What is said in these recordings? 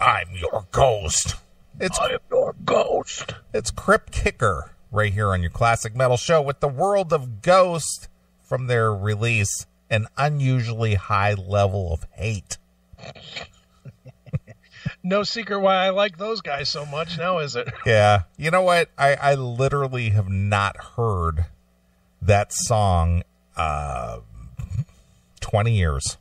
I'm your ghost. I am your ghost. It's Crypt Kicker right here on your Classic Metal Show with the World of Ghost from their release, An Unusually High Level of Hate. No secret why I like those guys so much now, is it? Yeah. You know what? I literally have not heard that song 20 years.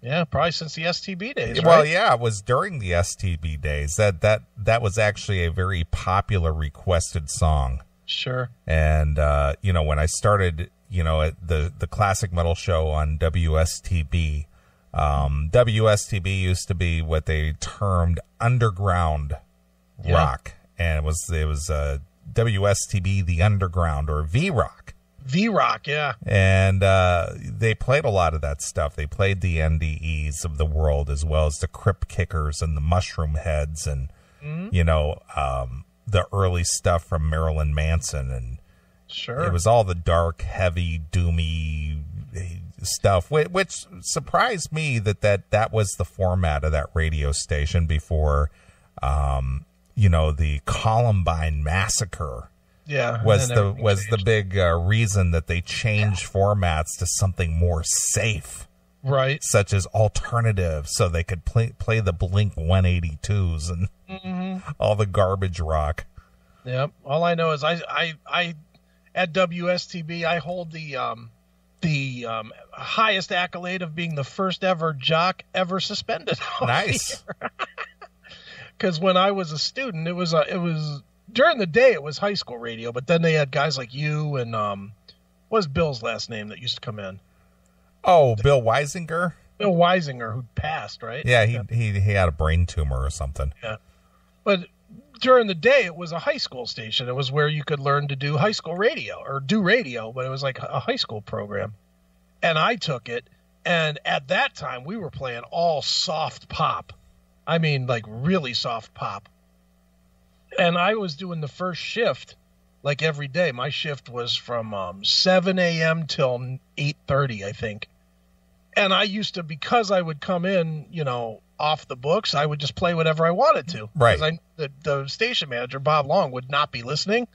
Yeah, probably since the STB days, Well, right? yeah, it was during the STB days. That was actually a very popular requested song. Sure. And, when I started, at the Classic Metal Show on WSTB, WSTB used to be what they termed underground rock. And it was WSTB, the underground, or V-Rock. V-Rock, yeah. And they played a lot of that stuff. They played the NDEs of the world, as well as the Crypt Kickers and the Mushroom Heads and, the early stuff from Marilyn Manson. And sure, it was all the dark, heavy, doomy stuff, which surprised me that was the format of that radio station before, the Columbine massacre. Yeah, was the big reason that they changed formats to something more safe, right? Such as alternative, so they could play the Blink 182s and all the garbage rock. Yep. All I know is I at WSTB I hold the highest accolade of being the first ever jock ever suspended. Nice. Because when I was a student, it was during the day, it was high school radio, but then they had guys like you and what was Bill's last name that used to come in? Oh, Bill Weisinger? Bill Weisinger, who passed, right? Yeah, he had a brain tumor or something. Yeah. But during the day, it was a high school station. It was where you could learn to do high school radio, or do radio, but it was like a high school program. And I took it, and at that time, we were playing all soft pop. I mean, like really soft pop. And I was doing the first shift, like every day. My shift was from 7 a.m. till 8:30, I think. And I used to, because I would come in, off the books, I would just play whatever I wanted to. Right. Because the station manager, Bob Long, would not be listening.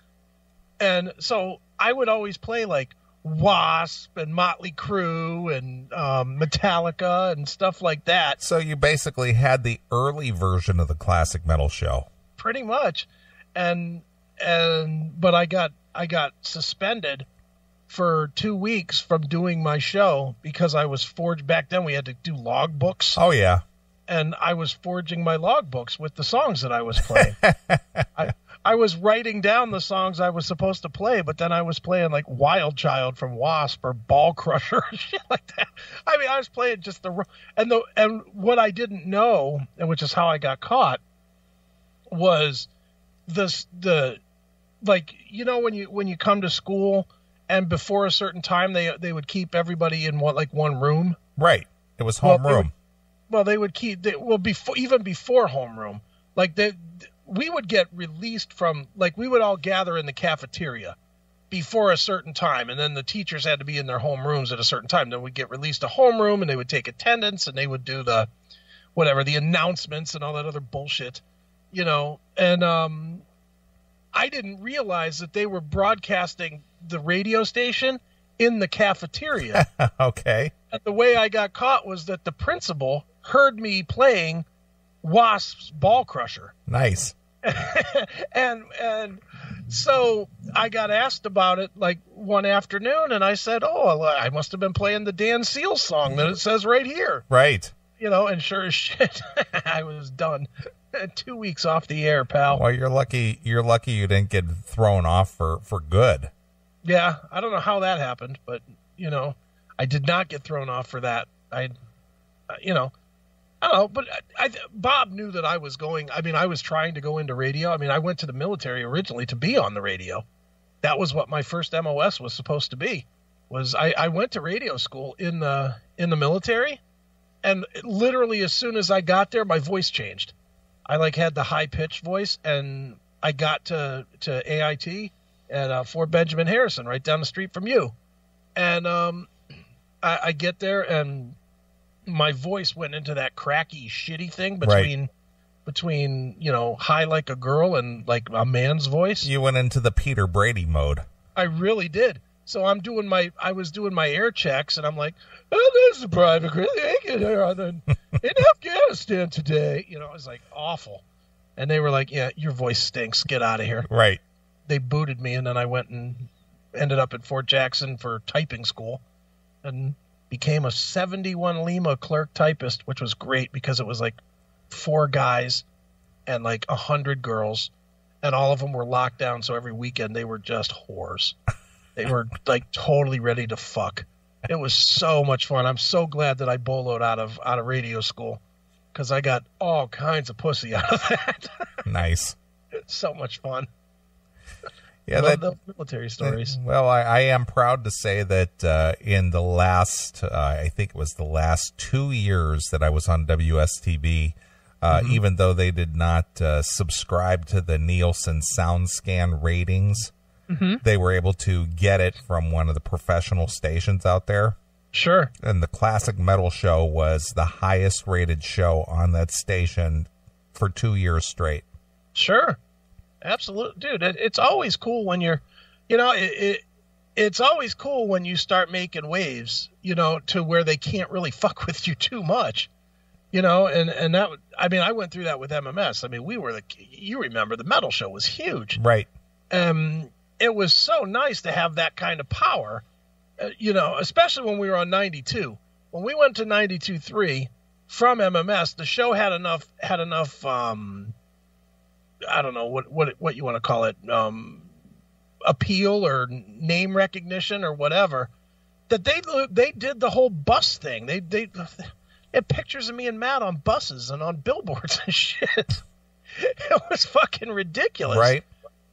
And so I would always play like Wasp and Motley Crue and Metallica and stuff like that. So you basically had the early version of the Classic Metal Show. Pretty much. But I got suspended for 2 weeks from doing my show because I was forged. Back then we had to do log books. Oh yeah. And I was forging my log books with the songs that I was playing. I was writing down the songs I was supposed to play, but then I was playing like Wild Child from Wasp or Ball Crusher or shit like that. I mean, I was playing just and what I didn't know, and which is how I got caught, was when you come to school and before a certain time they would keep everybody in one room. Right. It was homeroom. They would keep even before homeroom. Like we would get released from, like, we would all gather in the cafeteria before a certain time, and then the teachers had to be in their homerooms at a certain time. Then we'd get released to homeroom, and they would take attendance, and they would do the announcements and all that other bullshit. And I didn't realize that they were broadcasting the radio station in the cafeteria. Okay. And the way I got caught was that the principal heard me playing Wasp's Ball Crusher. Nice. and so I got asked about it like one afternoon, and I said, I must have been playing the Dan Seals song that it says right here. Right. And sure as shit, I was done. 2 weeks off the air, pal. Well, you're lucky you didn't get thrown off for good. Yeah, I don't know how that happened, but I did not get thrown off for that. I don't know, but Bob knew that I was going. I mean, I was trying to go into radio. I mean, I went to the military originally to be on the radio. That was what my first MOS was supposed to be. I went to radio school in the military, and literally as soon as I got there, my voice changed. I had the high pitched voice, and I got to AIT at Fort Benjamin Harrison, right down the street from you. And I get there, and my voice went into that cracky, shitty thing between between, high like a girl and like a man's voice. You went into the Peter Brady mode. I really did. So I was doing my air checks, and I'm like, oh, this is Private Chris Aiken here in Afghanistan today. It was like awful. And they were like, yeah, your voice stinks. Get out of here. Right. They booted me, and then I went and ended up at Fort Jackson for typing school and became a 71 Lima clerk typist, which was great because it was like 4 guys and like 100 girls, and all of them were locked down. So every weekend they were just whores. They were like totally ready to fuck. It was so much fun. I'm so glad that I boloed out of radio school because I got all kinds of pussy out of that. Nice. So much fun. Yeah, love those military stories. Well, I am proud to say that in the last, I think it was the last 2 years that I was on WSTV, even though they did not subscribe to the Nielsen SoundScan ratings, they were able to get it from one of the professional stations out there. Sure. And the Classic Metal Show was the highest rated show on that station for 2 years straight. Sure. Absolutely. Dude, it's always cool when you're, it's always cool when you start making waves, to where they can't really fuck with you too much, and that, I went through that with MMS. We were you remember the metal show was huge. Right. It was so nice to have that kind of power, especially when we were on 92. When we went to 92.3 from MMS, the show had enough, I don't know what you want to call it, appeal or name recognition or whatever, that they did the whole bus thing. They had pictures of me and Matt on buses and on billboards and shit. It was fucking ridiculous. Right.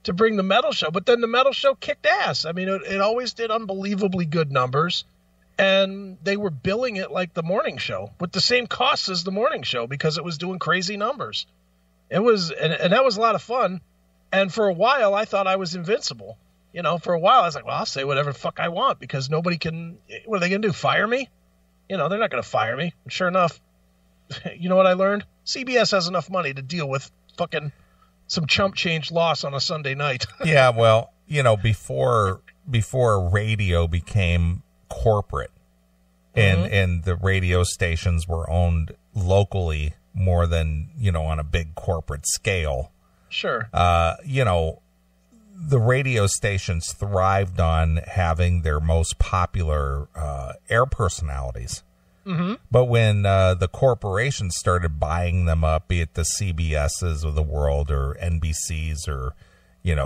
To bring the metal show, but then the metal show kicked ass. It always did unbelievably good numbers, and they were billing it like the morning show with the same costs as the morning show because it was doing crazy numbers. It was, and that was a lot of fun. And for a while, I thought I was invincible. For a while, I was like, well, I'll say whatever the fuck I want because nobody can. What are they going to do? Fire me? They're not going to fire me. And sure enough, you know what I learned? CBS has enough money to deal with fucking some chump change loss on a Sunday night. Yeah, well, before radio became corporate and the radio stations were owned locally more than, on a big corporate scale. Sure. The radio stations thrived on having their most popular air personalities. But when the corporations started buying them up, be it the CBSs of the world or NBCs or,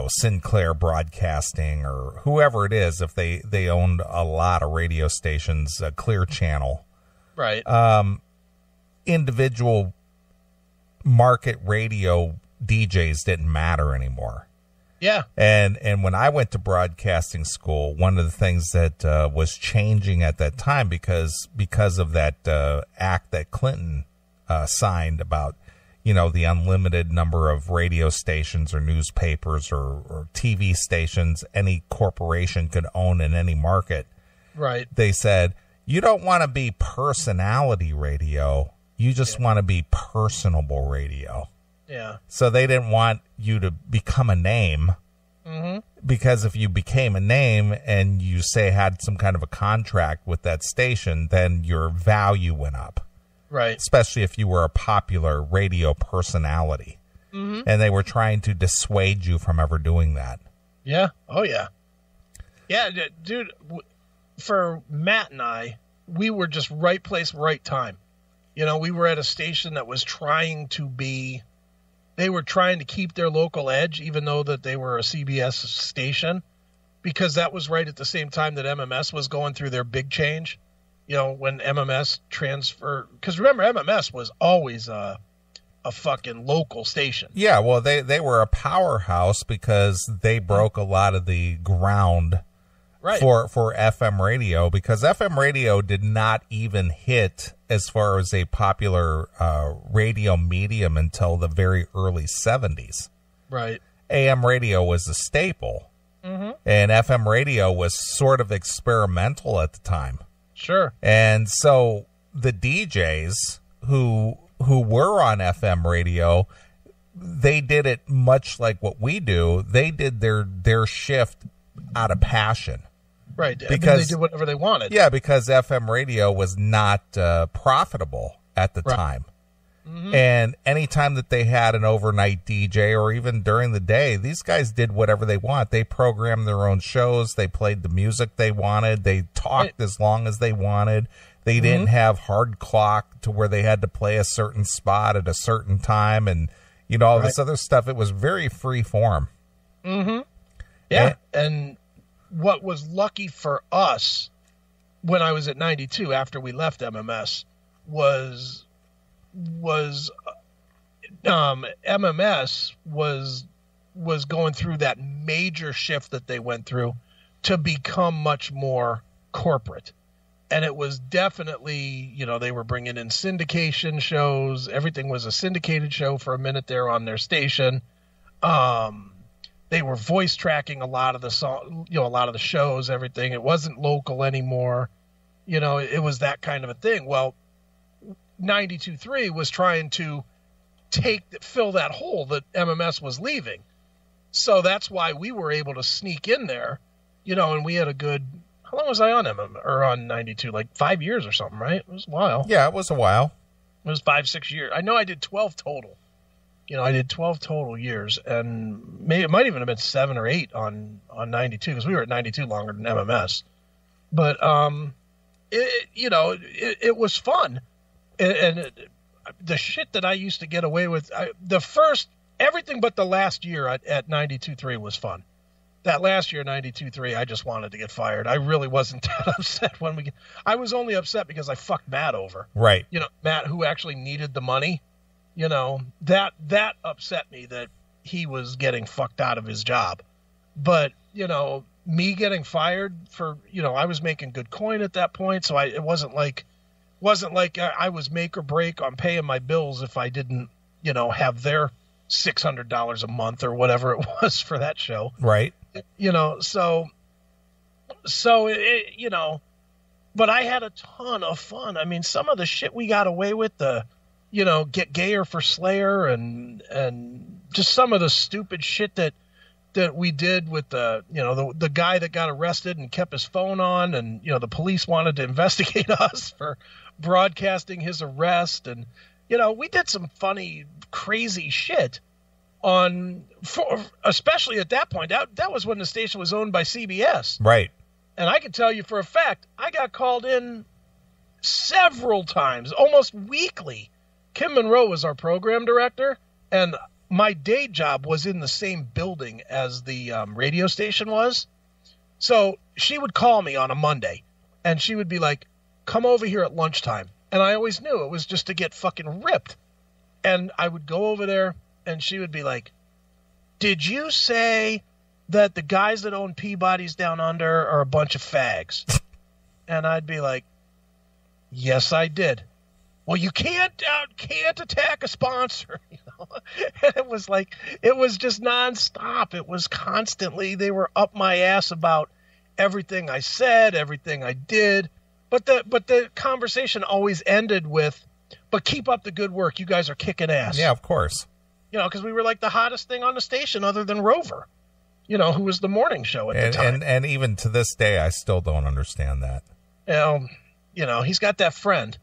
Sinclair Broadcasting or whoever it is, if they owned a lot of radio stations, Clear Channel. Right. Individual market radio DJs didn't matter anymore. Yeah. And when I went to broadcasting school, one of the things that was changing at that time because of that act that Clinton signed about, the unlimited number of radio stations or newspapers or TV stations any corporation could own in any market. Right. They said, you don't want to be personality radio. You just want to be personable radio. Yeah. So they didn't want you to become a name because if you became a name and you had some kind of a contract with that station, then your value went up. Right. Especially if you were a popular radio personality. And they were trying to dissuade you from ever doing that. Yeah. Oh, yeah. Yeah, dude, for Matt and I, we were just right place, right time. We were at a station that was they were trying to keep their local edge, even though that they were a CBS station, because that was right at the same time that MMS was going through their big change. When MMS transferred, because remember, MMS was always a fucking local station. Yeah, well, they were a powerhouse because they broke a lot of the ground for FM radio, because FM radio did not even hit as far as a popular radio medium until the very early 70s. Right. AM radio was a staple, and FM radio was sort of experimental at the time. Sure. And so the DJs who were on FM radio they did it much like what we do. They did their shift out of passion. Right. Because they did whatever they wanted. Yeah, because FM radio was not profitable at the time. Mm-hmm. And anytime that they had an overnight DJ or even during the day, these guys did whatever they want. They programmed their own shows. They played the music they wanted. They talked as long as they wanted. They didn't have hard clock to where they had to play a certain spot at a certain time and, all this other stuff. It was very free form. Mm-hmm. Yeah. And what was lucky for us when I was at 92 after we left MMS was MMS was going through that major shift that they went through to become much more corporate. And it was definitely, they were bringing in syndication shows. Everything was a syndicated show for a minute there on their station. They were voice tracking a lot of the song, a lot of the shows, everything. It wasn't local anymore. It was that kind of a thing. Well, 92.3 was trying to fill that hole that MMS was leaving. So that's why we were able to sneak in there, and we had a good, how long was I on on 92? Like 5 years or something, right? It was a while. Yeah, it was a while. It was 5-6 years. I know I did 12 total. I did 12 total years, and maybe it might even have been 7 or 8 on 92 because we were at 92 longer than MMS. But it was fun. And the shit that I used to get away with, everything but the last year at 92.3 was fun. That last year, 92.3, I just wanted to get fired. I really wasn't that upset I was only upset because I fucked Matt over. Right. Matt, who actually needed the money, that upset me that he was getting fucked out of his job. But, me getting fired for, I was making good coin at that point. So it wasn't like I was make or break on paying my bills if I didn't, have their $600 a month or whatever it was for that show. Right. So but I had a ton of fun. I mean, some of the shit we got away with, get gayer for Slayer and just some of the stupid shit that we did with the guy that got arrested and kept his phone on, and the police wanted to investigate us for broadcasting his arrest, and we did some funny, crazy shit especially at that point. That was when the station was owned by CBS, right? And I can tell you for a fact, I got called in several times, almost weekly. Kim Monroe was our program director, and my day job was in the same building as the radio station was. So she would call me on a Monday, and she would be like, come over here at lunchtime. And I always knew it was just to get fucking ripped. And I would go over there, and she would be like, did you say that the guys that own Peabody's Down Under are a bunch of fags? And I'd be like, yes, I did. Well, you can't attack a sponsor, And it was just nonstop. It was constantly, they were up my ass about everything I said, everything I did. But the conversation always ended with, but keep up the good work. You guys are kicking ass. Yeah, of course. Because we were like the hottest thing on the station other than Rover, who was the morning show at the time. And even to this day, I still don't understand that. He's got that friend.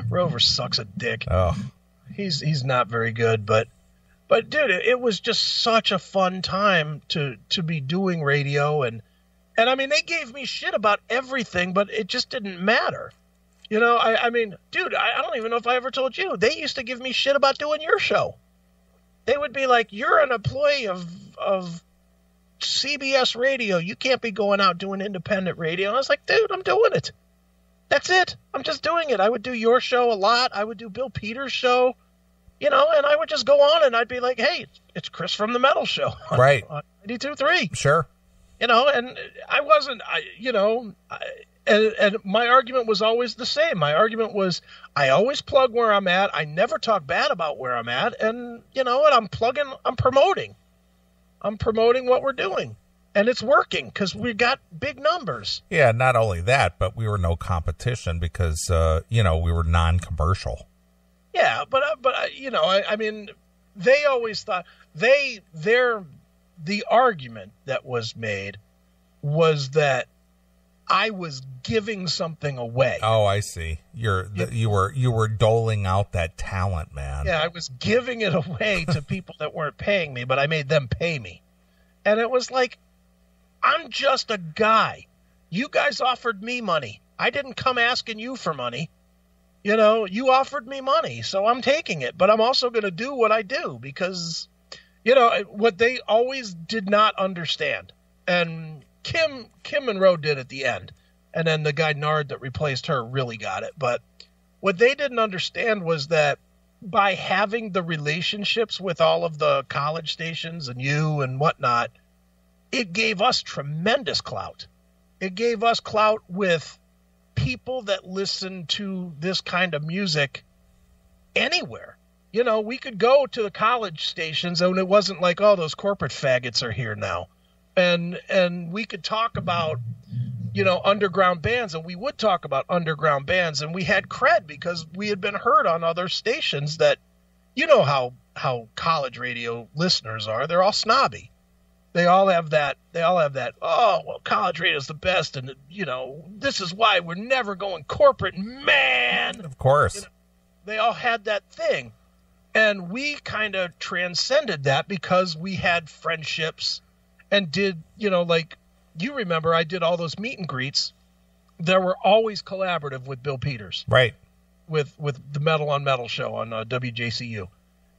Rover sucks a dick. Oh, he's not very good, but dude, it was just such a fun time to be doing radio, and I mean, they gave me shit about everything, but it just didn't matter. I mean, dude, I don't even know if I ever told you, they used to give me shit about doing your show. They would be like, you're an employee of CBS radio. You can't be going out doing independent radio. And I was like, dude, I'm doing it. That's it. I'm just doing it. I would do your show a lot. I would do Bill Peters' show, and I would just go on and I'd be like, hey, it's Chris from the Metal Show. Right. On 92.3. Sure. And I wasn't, and my argument was always the same. My argument was, I always plug where I'm at. I never talk bad about where I'm at. And I'm promoting what we're doing. And it's working because we got big numbers. Yeah, not only that, but we were no competition because, we were non-commercial. Yeah, but you know, I mean, they always thought the argument that was made was that I was giving something away. Oh, I see. You were doling out that talent, man. Yeah, I was giving it away to people that weren't paying me, but I made them pay me. And it was like, I'm just a guy. You guys offered me money. I didn't come asking you for money. You know, you offered me money, so I'm taking it. But I'm also going to do what I do because, you know, what they always did not understand. And Kim Monroe did at the end. And then the guy Nard that replaced her really got it. But what they didn't understand was that by having the relationships with all of the college stations and you and whatnot, it gave us tremendous clout. It gave us clout with people that listen to this kind of music anywhere. You know, we could go to the college stations and it wasn't like, oh, those corporate faggots are here now. And we could talk about, you know, underground bands, and we would talk about underground bands, and we had cred because we had been heard on other stations that, you know, how college radio listeners are. They're all snobby. They all have that, oh, well, college radio is the best, and, you know, this is why we're never going corporate, man. Of course. You know, they all had that thing. And we kind of transcended that because we had friendships and did, you know, like, you remember I did all those meet and greets that were always collaborative with Bill Peters. Right. With the Metal on Metal show on WJCU.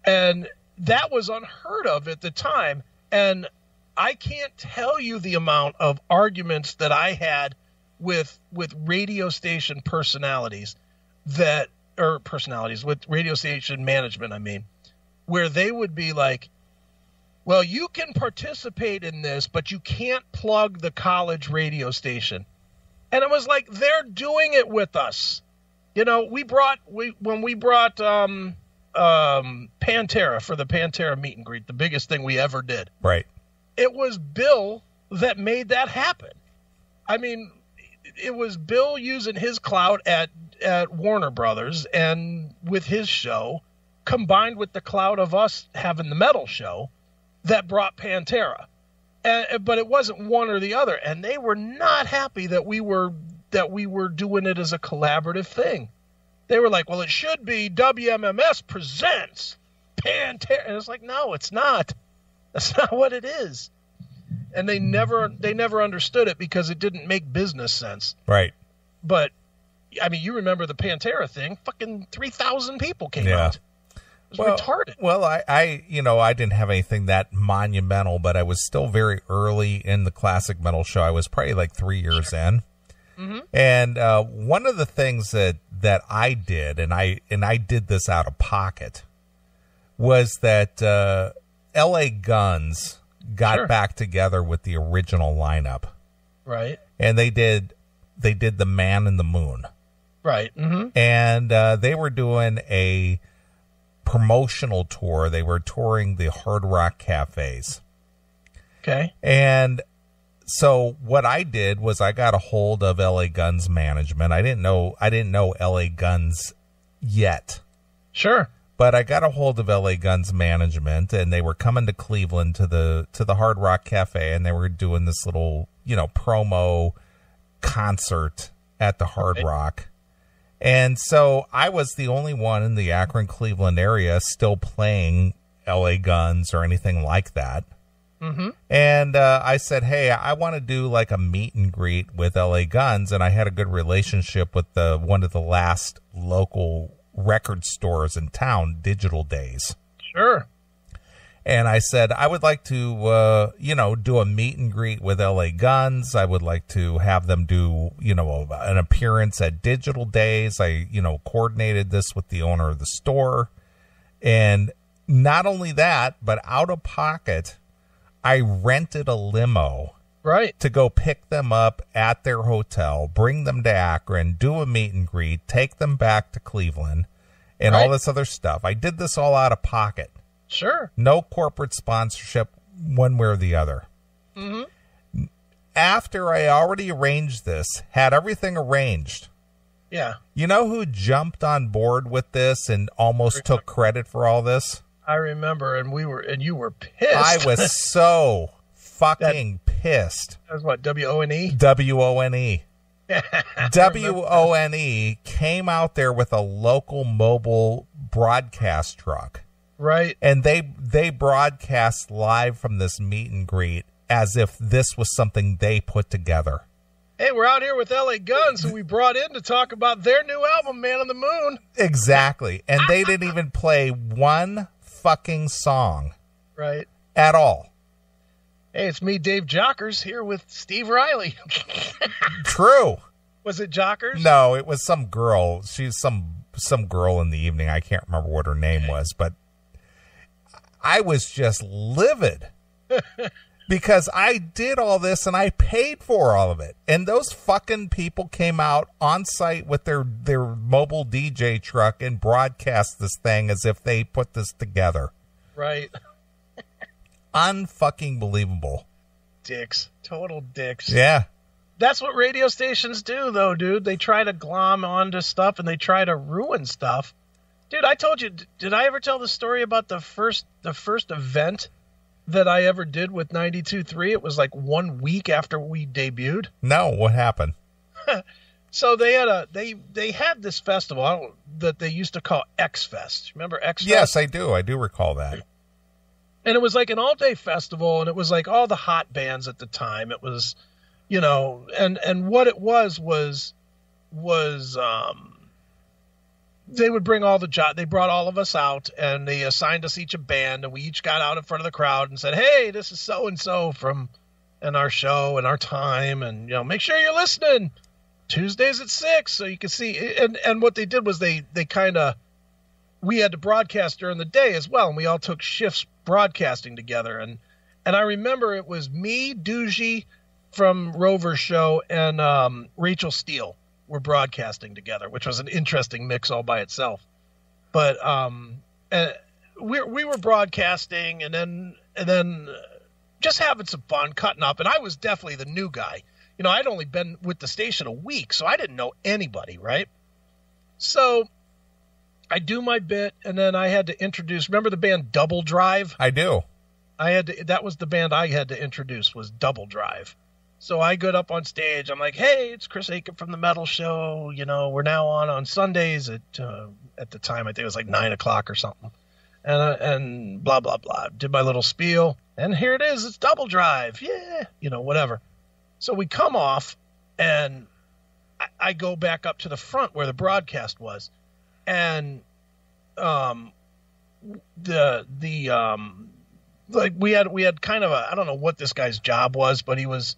And that was unheard of at the time. And I can't tell you the amount of arguments that I had with radio station personalities with radio station management, I mean, where they would be like, well, you can participate in this, but you can't plug the college radio station. And it was like, they're doing it with us. You know, when we brought Pantera for the Pantera meet and greet, the biggest thing we ever did. Right. It was Bill that made that happen. I mean, it was Bill using his clout at Warner Brothers and with his show, combined with the clout of us having the metal show, that brought Pantera. But it wasn't one or the other, and they were not happy that we were doing it as a collaborative thing. They were like, well, it should be WMMS presents Pantera. And it's like, no, it's not. That's not what it is. And they never understood it because it didn't make business sense. Right. But I mean, you remember the Pantera thing, fucking 3,000 people came out. It was retarded. Well, I didn't have anything that monumental, but I was still very early in the classic metal show. I was probably like 3 years in. Mm-hmm. And one of the things that I did, and I did this out of pocket, was that L.A. Guns got back together with the original lineup. Right. And they did The Man in the Moon. Right. Mm-hmm. And they were doing a promotional tour. They were touring the Hard Rock cafes. Okay. And so what I did was I got a hold of LA Guns management. I didn't know LA Guns yet. Sure. But I got a hold of LA Guns management, and they were coming to Cleveland to the Hard Rock Cafe, and they were doing this little, promo concert at the Hard Rock. And so I was the only one in the Akron, Cleveland area still playing LA Guns or anything like that. Mm-hmm. And I said, hey, I want to do like a meet and greet with LA Guns. And I had a good relationship with one of the last local record stores in town, Digital Days. Sure. And I said, I would like to, do a meet and greet with LA Guns. I would like to have them do, an appearance at Digital Days. I, coordinated this with the owner of the store. And not only that, but out of pocket, I rented a limo. Right. To go pick them up at their hotel, bring them to Akron, do a meet and greet, take them back to Cleveland, and all this other stuff. I did this all out of pocket. Sure. No corporate sponsorship one way or the other. Mm-hmm. After I already arranged this, had everything arranged, Yeah. You know who jumped on board with this and almost took credit for all this? I remember, and you were pissed. I was so fucking pissed. That was what, W-O-N-E? W-O-N-E. W-O-N-E came out there with a local mobile broadcast truck. Right. And they broadcast live from this meet and greet as if this was something they put together. Hey, we're out here with LA Guns, who we brought in to talk about their new album, Man on the Moon. Exactly. And they didn't even play one fucking song. Right. At all. Hey, it's me, Dave Jockers, here with Steve Riley. True. Was it Jockers? No, it was some girl. She's some girl in the evening. I can't remember what her name was, but I was just livid. Because I did all this and I paid for all of it. And those fucking people came out on site with their mobile DJ truck and broadcast this thing as if they put this together. Right. Unfucking believable. Dicks. Total dicks. Yeah. That's what radio stations do, though, dude. They try to glom onto stuff and they try to ruin stuff. Dude, I told you, did I ever tell the story about the first event that I ever did with 92.3? It was like 1 week after we debuted. No, what happened? So they had this festival that they used to call X Fest. Remember X Fest? Yes, I do. I do recall that. And it was like an all-day festival, and it was like all the hot bands at the time. It was, you know, and what it was they would bring all they brought all of us out, and they assigned us each a band, and we each got out in front of the crowd and said, hey, this is so-and-so from our show and our time, and, you know, make sure you're listening Tuesdays at 6 so you can see. And what they did was we had to broadcast during the day as well, and we all took shifts broadcasting together. And I remember it was me, Doogie from Rover's show, and Rachel Steele were broadcasting together, which was an interesting mix all by itself. But we were broadcasting and then just having some fun, cutting up. And I was definitely the new guy. You know, I'd only been with the station a week, so I didn't know anybody, right? So I do my bit, and then I had to introduce. Remember the band Double Drive? I do. That was the band I had to introduce, was Double Drive. So I get up on stage. I'm like, hey, it's Chris Aiken from the Metal Show. You know, we're now on Sundays at the time, I think it was like 9 o'clock or something. And blah, blah, blah. Did my little spiel. And here it is. It's Double Drive. Yeah. You know, whatever. So we come off, and I go back up to the front where the broadcast was. And like we had kind of I don't know what this guy's job was, but he was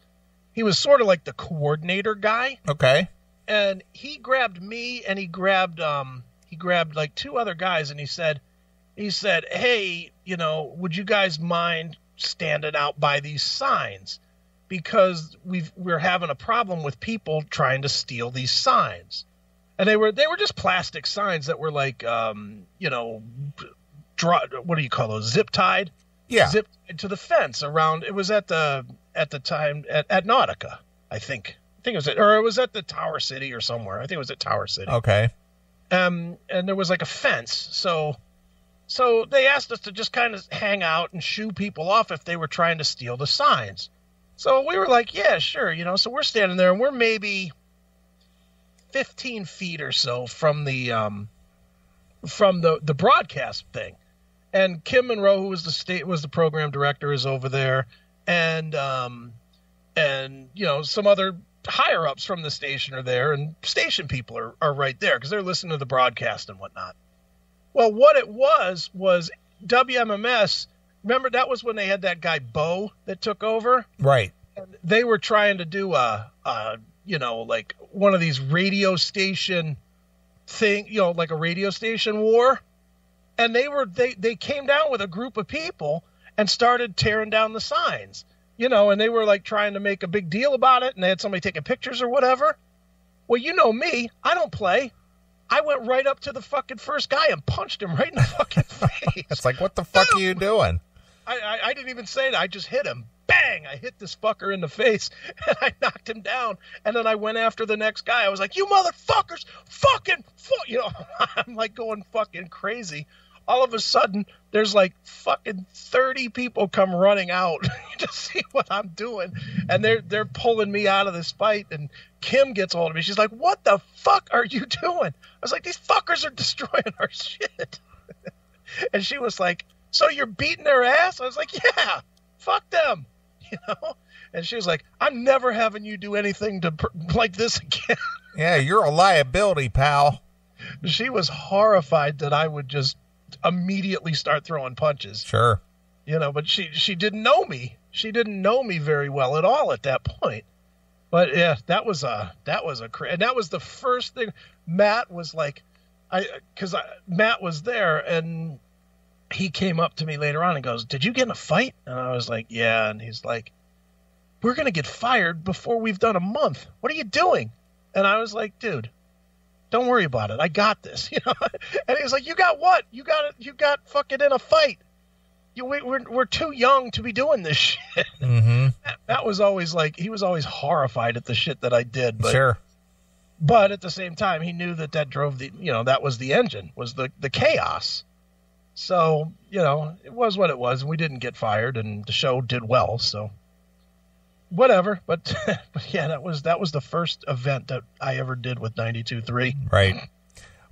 sort of like the coordinator guy. Okay. And he grabbed me, and he grabbed like two other guys, and he said, hey, you know, would you guys mind standing out by these signs? Because we're having a problem with people trying to steal these signs. And they were just plastic signs that were like, you know, what do you call those? Zip tied? Yeah. Zip tied to the fence around. It was at the time at Nautica, I think. It was at the Tower City or somewhere. I think it was at Tower City. Okay. And there was like a fence. So they asked us to just kind of hang out and shoo people off if they were trying to steal the signs. So we were like, yeah, sure. You know, so we're standing there, and we're maybe 15 feet or so from the broadcast thing. And Kim Monroe, who was the program director, is over there, and you know, some other higher ups from the station are there, and station people are right there because they're listening to the broadcast and whatnot. Well, what it was WMMS. Remember, that was when they had that guy Bo that took over, right? And they were trying to do you know, like one of these radio station thing, you know, like a radio station war. And they came down with a group of people and started tearing down the signs, you know, and they were like trying to make a big deal about it. And they had somebody taking pictures or whatever. Well, you know me, I don't play. I went right up to the fucking first guy and punched him right in the fucking face. It's like, what the fuck are you doing? I didn't even say that. I just hit him. bang, I hit this fucker in the face, and I knocked him down. And then I went after the next guy. I was like, you motherfuckers, I'm like going fucking crazy. All of a sudden, there's like fucking 30 people come running out to see what I'm doing. And they're pulling me out of this fight. And Kim gets hold of me. She's like, what the fuck are you doing? I was like, these fuckers are destroying our shit. And she was like, so you're beating their ass? I was like, yeah, fuck them. And she was like, I'm never having you do anything like this again. Yeah, you're a liability, pal. She was horrified that I would just immediately start throwing punches. Sure. But she didn't know me. She didn't know me very well at all at that point. But yeah, and that was the first thing. Matt was like, Matt was there, and he came up to me later on and goes, did you get in a fight? And I was like, yeah. And he's like, we're going to get fired before we've done a month. What are you doing? And I was like, dude, don't worry about it. I got this. And he was like, you got what? You got fucking in a fight. We're too young to be doing this shit. Mm-hmm. That was always like, he was always horrified at the shit that I did. But, sure. But at the same time, he knew that drove that was the engine, was the chaos. So, it was what it was, and we didn't get fired, and the show did well, so whatever. But yeah, that was the first event that I ever did with 92.3. Right.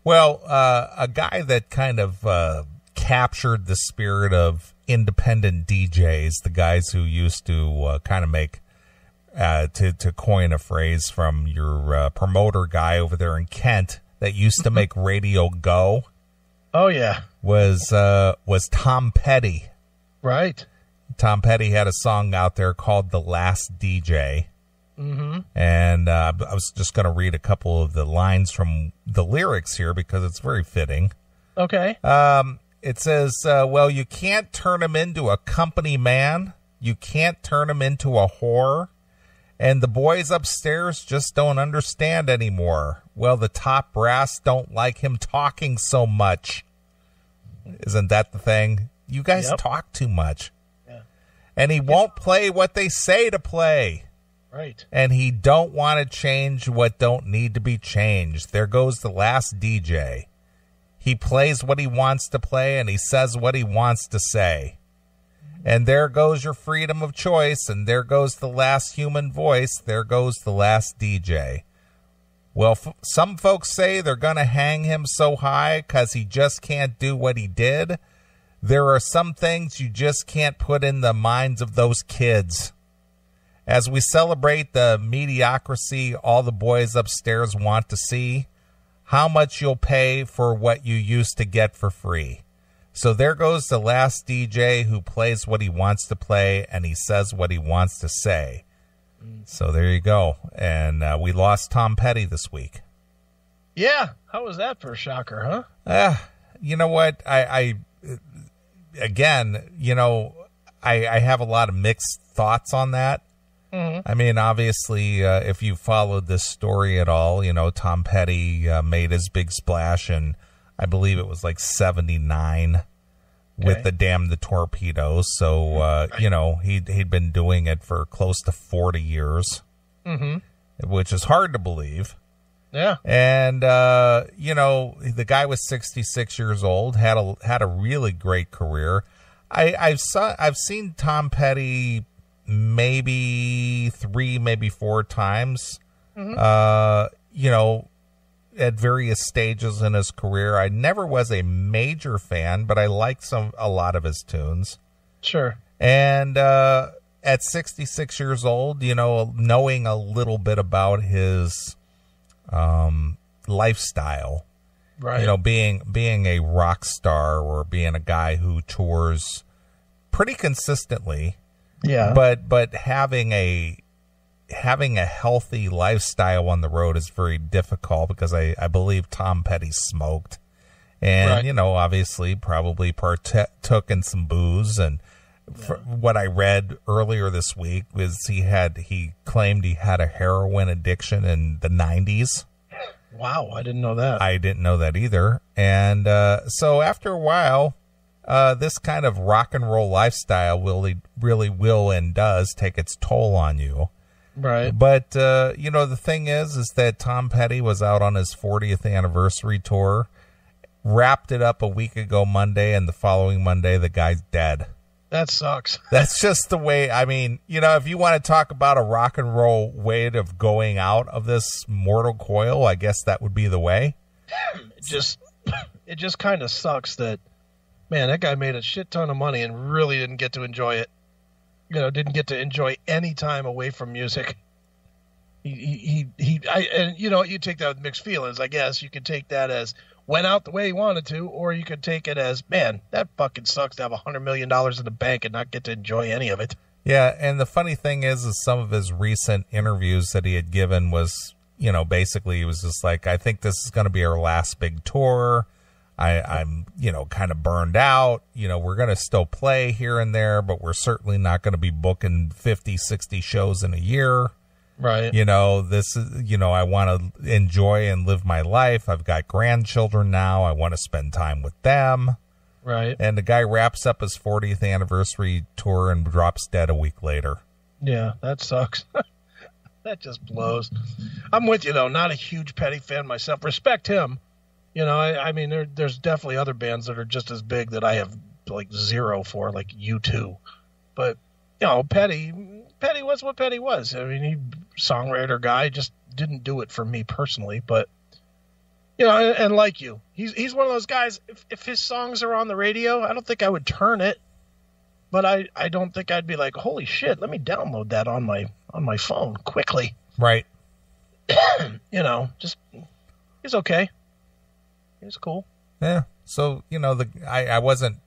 Well, a guy that kind of captured the spirit of independent DJs, the guys who used to kind of make, to coin a phrase from your promoter guy over there in Kent that used to make radio go. Oh yeah, was Tom Petty. Right. Tom Petty had a song out there called "The Last D.J." Mm-hmm. And I was just going to read a couple of the lines from the lyrics here because it's very fitting. Okay. It says, well, you can't turn him into a company man. You can't turn him into a whore. And the boys upstairs just don't understand anymore. Well, the top brass don't like him talking so much. Isn't that the thing? You guys talk too much. Yeah. And he won't play what they say to play. Right. And he don't want to change what don't need to be changed. There goes the last DJ. He plays what he wants to play, and he says what he wants to say. And there goes your freedom of choice, and there goes the last human voice. There goes the last DJ. Well, some folks say they're going to hang him so high because he just can't do what he did. There are some things you just can't put in the minds of those kids. As we celebrate the mediocrity all the boys upstairs want to see, how much you'll pay for what you used to get for free. So there goes the last DJ who plays what he wants to play, and he says what he wants to say. So there you go. And we lost Tom Petty this week. Yeah. How was that for a shocker, huh? You know what? I have a lot of mixed thoughts on that. Mm-hmm. I mean, obviously, if you followed this story at all, Tom Petty made his big splash, and I believe it was like 79 with the Damn the Torpedoes. So, right. He'd been doing it for close to 40 years, which is hard to believe. Yeah. And, the guy was 66 years old, had a really great career. I've seen Tom Petty maybe 3, maybe 4 times, at various stages in his career. I never was a major fan, but I liked a lot of his tunes. Sure. And at 66 years old, knowing a little bit about his lifestyle, right? Being a rock star or being a guy who tours pretty consistently. Yeah. But having a healthy lifestyle on the road is very difficult because I believe Tom Petty smoked and, right. Obviously probably partook in some booze. And what I read earlier this week was he claimed he had a heroin addiction in the 90s. Wow. I didn't know that. I didn't know that either. And so after a while, this kind of rock and roll lifestyle really will and does take its toll on you. Right. But, the thing is that Tom Petty was out on his 40th anniversary tour, wrapped it up a week ago Monday, and the following Monday, the guy's dead. That sucks. That's just the way, I mean, if you want to talk about a rock and roll way of going out of this mortal coil, I guess that would be the way. It just kind of sucks that, man, that guy made a shit ton of money and really didn't get to enjoy it. Didn't get to enjoy any time away from music. You take that with mixed feelings, I guess. You could take that as went out the way he wanted to, or you could take it as, man, that fucking sucks to have $100 million in the bank and not get to enjoy any of it. Yeah, and the funny thing is some of his recent interviews that he had given was, basically he was just like, I think this is going to be our last big tour. I'm kind of burned out. We're going to still play here and there, but we're certainly not going to be booking 50, 60 shows in a year. Right. This is, I want to enjoy and live my life. I've got grandchildren now. I want to spend time with them. Right. And the guy wraps up his 40th anniversary tour and drops dead a week later. Yeah, that sucks. That just blows. I'm with you, though. Not a huge Petty fan myself. Respect him. I mean, there's definitely other bands that are just as big that I have like zero for, like U2. But, Petty was what Petty was. I mean, he songwriter guy, just didn't do it for me personally. But, and like you, he's one of those guys, if his songs are on the radio, I don't think I would turn it. But I don't think I'd be like, holy shit, let me download that on my phone quickly. Right. Just, he's okay. He's cool. Yeah. So, I wasn't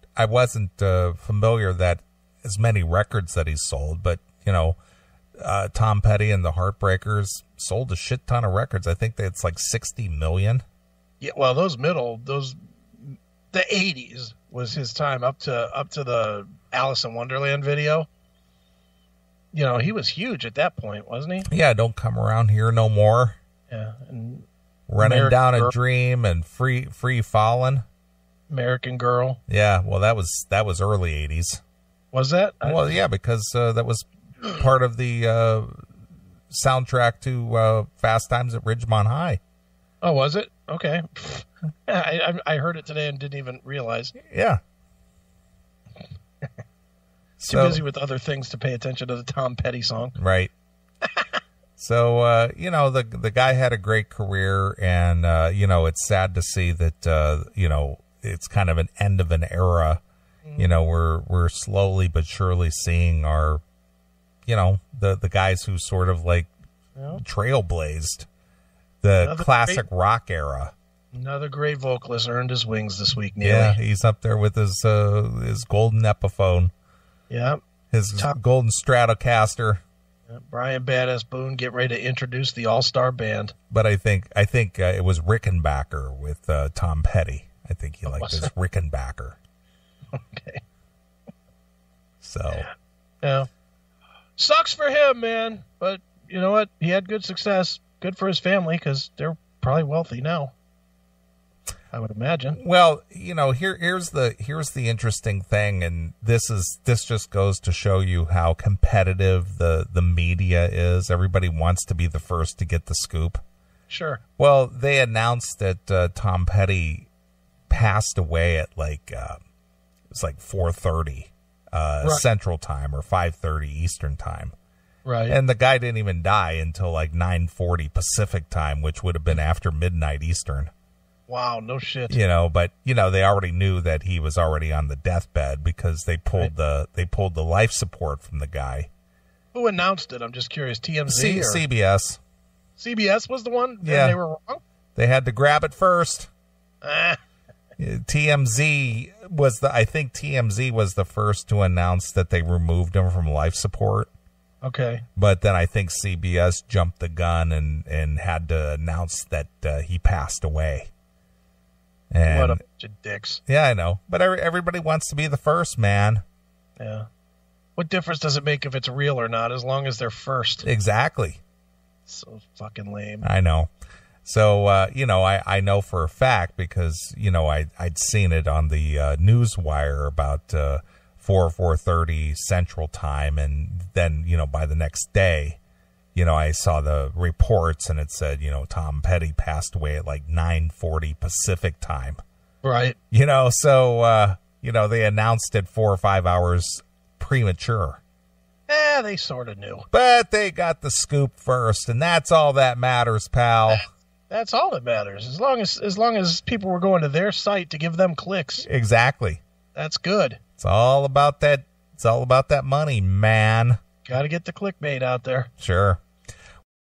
familiar that as many records that he sold, but, Tom Petty and the Heartbreakers sold a shit ton of records. I think it's like 60 million. Yeah. Well, the 80s was his time up to the Alice in Wonderland video. He was huge at that point, wasn't he? Yeah. Don't Come Around Here No More. Yeah. And Running American Down Girl. a Dream and Free Fallin'. American Girl. Yeah, well, that was early 80s. Was that? Well, yeah, because that was part of the soundtrack to Fast Times at Ridgemont High. Oh, was it? Okay. I heard it today and didn't even realize. Yeah. Too busy with other things to pay attention to the Tom Petty song. Right. So, the guy had a great career, and, it's sad to see that, it's kind of an end of an era. We're slowly but surely seeing our, the guys who sort of like trailblazed the classic rock era. Another great vocalist earned his wings this week, Neeley. Yeah, he's up there with his golden Epiphone. Yeah. His golden Stratocaster. Brian Badass Boone getting ready to introduce the All-Star Band. But I think it was Rickenbacker with Tom Petty. I think he liked his Rickenbacker. Okay. So. Yeah. Sucks for him, man. But you know what? He had good success. Good for his family because they're probably wealthy now, I would imagine. Well, here's the interesting thing, and this just goes to show you how competitive the media is. Everybody wants to be the first to get the scoop. Sure. Well, they announced that Tom Petty passed away at it was like 4:30 Central Time or 5:30 Eastern Time. Right. And the guy didn't even die until like 9:40 Pacific Time, which would have been after midnight Eastern. Wow, no shit. But they already knew that he was already on the deathbed because they pulled the life support from the guy. Who announced it? I'm just curious. TMZ or CBS. CBS was the one? Yeah. They were wrong? They had to grab it first. Ah. TMZ was the first to announce that they removed him from life support. Okay. But then I think CBS jumped the gun and had to announce that he passed away. And, what a bunch of dicks. Yeah, I know. But everybody wants to be the first, man. Yeah. What difference does it make if it's real or not, as long as they're first? Exactly. So fucking lame. I know. So, you know, I know for a fact because, you know, I'd seen it on the news wire about 4:30 Central Time. And then, you know, by the next day, you know, I saw the reports and it said, you know, Tom Petty passed away at like 9:40 Pacific Time. Right. You know, so, you know, they announced it 4 or 5 hours premature. They sort of knew. But they got the scoop first, and that's all that matters, pal. That's all that matters. As long as people were going to their site to give them clicks. Exactly. That's good. It's all about that. It's all about that money, man. Got to get the clickbait out there. Sure.